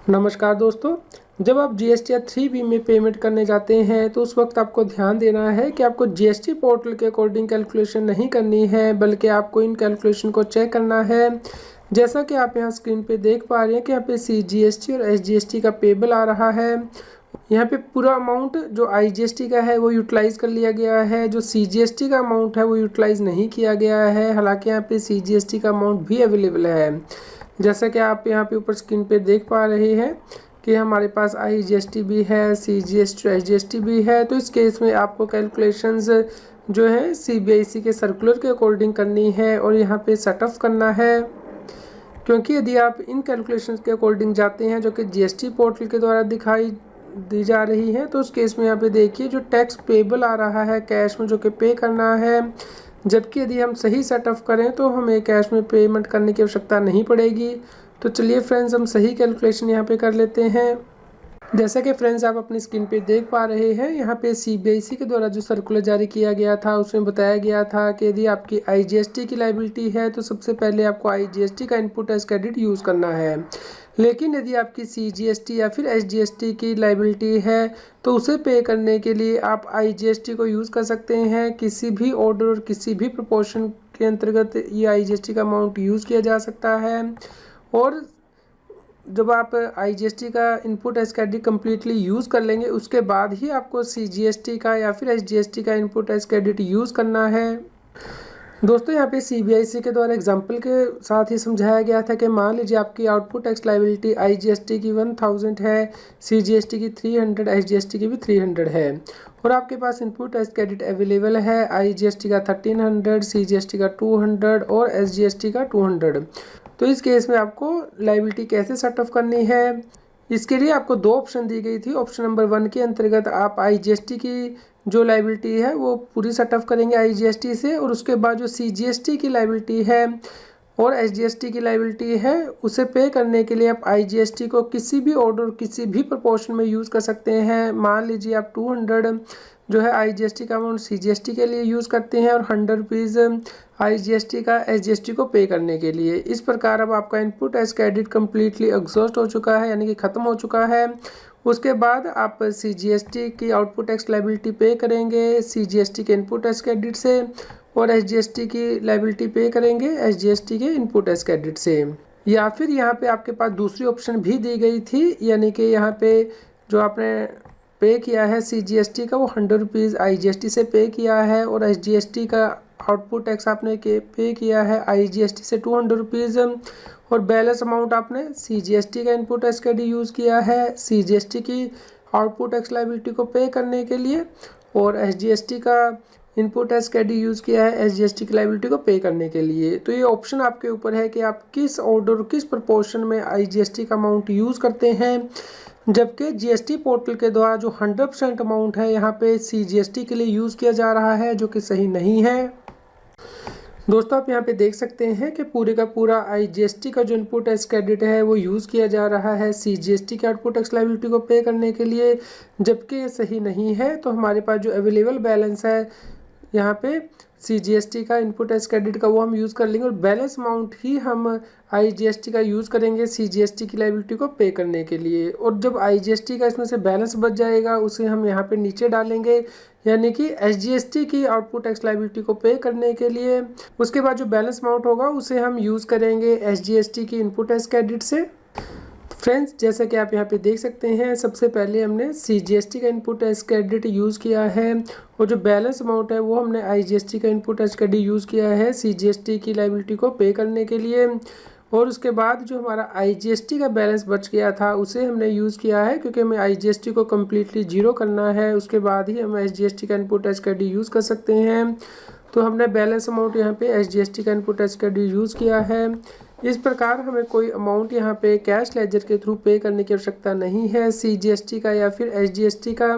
नमस्कार दोस्तों। जब आप जीएसटी या 3B में पेमेंट करने जाते हैं तो उस वक्त आपको ध्यान देना है कि आपको जीएसटी पोर्टल के अकॉर्डिंग कैलकुलेशन नहीं करनी है, बल्कि आपको इन कैलकुलेशन को चेक करना है। जैसा कि आप यहाँ स्क्रीन पे देख पा रहे हैं कि यहाँ पे CGST और SGST का पेबल आ रहा है। यहाँ पे पूरा अमाउंट जो IGST का है वो यूटिलाइज़ कर लिया गया है, जो CGST का अमाउंट है वो यूटिलाइज़ नहीं किया गया है। हालांकि यहाँ पे CGST का अमाउंट भी अवेलेबल है। जैसा कि आप यहाँ पे ऊपर स्क्रीन पे देख पा रहे हैं कि हमारे पास IGST भी है, CGST और SGST भी है। तो इस केस में आपको कैलकुलेशंस जो है CBIC के सर्कुलर के अकॉर्डिंग करनी है और यहाँ पे सेटअप करना है, क्योंकि यदि आप इन कैलकुलेशंस के अकॉर्डिंग जाते हैं जो कि GST पोर्टल के द्वारा दिखाई दी जा रही है, तो उस केस में यहाँ पे देखिए जो टैक्स पेबल आ रहा है कैश में जो कि पे करना है, जबकि यदि हम सही सेटअप करें तो हमें कैश में पेमेंट करने की आवश्यकता नहीं पड़ेगी। तो चलिए फ्रेंड्स, हम सही कैलकुलेशन यहाँ पे कर लेते हैं। जैसा कि फ्रेंड्स आप अपनी स्क्रीन पे देख पा रहे हैं, यहाँ पे CBIC के द्वारा जो सर्कुलर जारी किया गया था उसमें बताया गया था कि यदि आपकी IGST की लायबिलिटी है तो सबसे पहले आपको IGST का इनपुट एज क्रेडिट यूज़ करना है। लेकिन यदि आपकी CGST या फिर SGST की लायबिलिटी है तो उसे पे करने के लिए आप IGST को यूज़ कर सकते हैं। किसी भी ऑर्डर और किसी भी प्रोपोर्शन के अंतर्गत ये IGST का अमाउंट यूज़ किया जा सकता है। और जब आप IGST का input as credit completely use कर लेंगे उसके बाद ही आपको CGST का या फिर SGST का इनपुट एज क्रेडिट यूज़ करना है। दोस्तों, यहाँ पे CBIC के द्वारा एग्जाम्पल के साथ ही समझाया गया था कि मान लीजिए आपकी आउटपुट टैक्स लायबिलिटी IGST की 1000 है, CGST की 300, SGST की भी 300 है और आपके पास इनपुट टैक्स क्रेडिट अवेलेबल है IGST का 1300, CGST का 200 और SGST का 200। तो इस केस में आपको लायबिलिटी कैसे सेटअप करनी है, इसके लिए आपको दो ऑप्शन दी गई थी। ऑप्शन नंबर 1 के अंतर्गत आप IGST की जो लायबिलिटी है वो पूरी सेटअप करेंगे IGST से, और उसके बाद जो CGST की लायबिलिटी है और SGST की लायबिलिटी है उसे पे करने के लिए आप IGST को किसी भी ऑर्डर किसी भी प्रोपोर्शन में यूज़ कर सकते हैं। मान लीजिए आप 200 जो है IGST का अमाउंट CGST के लिए यूज़ करते हैं और 100 रुपीज़ IGST का SGST को पे करने के लिए। इस प्रकार अब आपका input as credit completely exhaust हो चुका है, यानी कि ख़त्म हो चुका है। उसके बाद आप CGST की आउटपुट टैक्स लायबिलिटी पे करेंगे CGST के इनपुट एज क्रेडिट से, और SGST की लायबिलिटी पे करेंगे SGST के इनपुट एज क्रेडिट से। या फिर यहाँ पे आपके पास दूसरी ऑप्शन भी दी गई थी, यानी कि यहाँ पे जो आपने पे किया है CGST का वो 100 रुपीज़ IGST से पे किया है, और SGST का आउटपुट टैक्स आपने पे किया है IGST से 200 रुपीज़, और बैलेंस अमाउंट आपने CGST का इनपुट टैक्स क्रेडिट यूज़ किया है CGST की आउटपुट टैक्स लायबिलिटी को पे करने के लिए, और SGST का इनपुट टैक्स क्रेडिट यूज़ किया है SGST की लायबिलिटी को पे करने के लिए। तो ये ऑप्शन आपके ऊपर है कि आप किस ऑर्डर किस प्रपोर्शन में IGST का अमाउंट यूज़ करते हैं, जबकि GST पोर्टल के द्वारा जो 100% अमाउंट है यहाँ पे CGST के लिए यूज़ किया जा रहा है, जो कि सही नहीं है। दोस्तों, आप यहाँ पे देख सकते हैं कि पूरे का पूरा IGST का जो इनपुट टैक्स क्रेडिट है वो यूज़ किया जा रहा है CGST के आउटपुट टैक्स लायबिलिटी को पे करने के लिए, जबकि ये सही नहीं है। तो हमारे पास जो अवेलेबल बैलेंस है यहाँ पे CGST का इनपुट टैक्स क्रेडिट का वो हम यूज़ कर लेंगे, और बैलेंस अमाउंट ही हम IGST का यूज़ करेंगे CGST की लायबिलिटी को पे करने के लिए। और जब IGST का इसमें से बैलेंस बच जाएगा उसे हम यहाँ पे नीचे डालेंगे, यानी कि SGST की आउटपुट टैक्स लायबिलिटी को पे करने के लिए। उसके बाद जो बैलेंस अमाउंट होगा उसे हम यूज़ करेंगे SGST की इनपुट टैक्स क्रेडिट से। फ्रेंड्स, जैसा कि आप यहाँ पे देख सकते हैं, सबसे पहले हमने CGST का इनपुट टैक्स क्रेडिट यूज़ किया है, और जो बैलेंस अमाउंट है वो हमने IGST का इनपुट टैक्स क्रेडिट यूज़ किया है CGST की लायबिलिटी को पे करने के लिए। और उसके बाद जो हमारा IGST का बैलेंस बच गया था उसे हमने यूज़ किया है, क्योंकि हमें IGST को कम्प्लीटली जीरो करना है। उसके बाद ही हम SGST का इनपुट टैक्स क्रेडिट यूज़ कर सकते हैं। तो हमने बैलेंस अमाउंट यहाँ पे SGST का इनपुट टैक्स क्रेडिट यूज़ किया है। इस प्रकार हमें कोई अमाउंट यहाँ पे कैश लेजर के थ्रू पे करने की आवश्यकता नहीं है CGST का या फिर SGST का।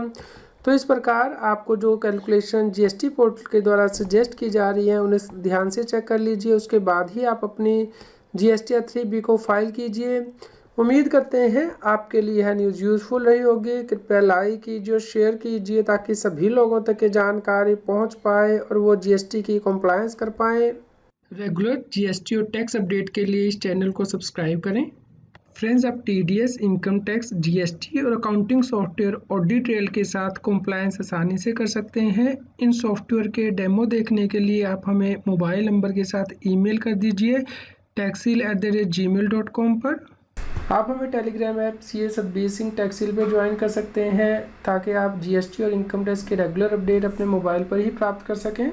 तो इस प्रकार आपको जो कैलकुलेशन GST पोर्टल के द्वारा सजेस्ट की जा रही है उन्हें ध्यान से चेक कर लीजिए। उसके बाद ही आप अपनी GST या 3B को फाइल कीजिए। उम्मीद करते हैं आपके लिए यह न्यूज़ यूज़फुल रही होगी। कृपया लाइक कीजिए और शेयर कीजिए ताकि सभी लोगों तक ये जानकारी पहुंच पाए और वो GST की कंप्लायंस कर पाएँ। रेगुलर GST और टैक्स अपडेट के लिए इस चैनल को सब्सक्राइब करें। फ्रेंड्स, आप टीडीएस, इनकम टैक्स, जीएसटी और अकाउंटिंग सॉफ्टवेयर ऑडिट ट्रेल के साथ कंप्लायंस आसानी से कर सकते हैं। इन सॉफ्टवेयर के डेमो देखने के लिए आप हमें मोबाइल नंबर के साथ ईमेल कर दीजिए taxil@gmail.com पर। आप हमें Telegram app CS Satbir Singh Taxil पर ज्वाइन कर सकते हैं ताकि आप जीएसटी और इनकम टैक्स के रेगुलर अपडेट अपने मोबाइल पर ही प्राप्त कर सकें।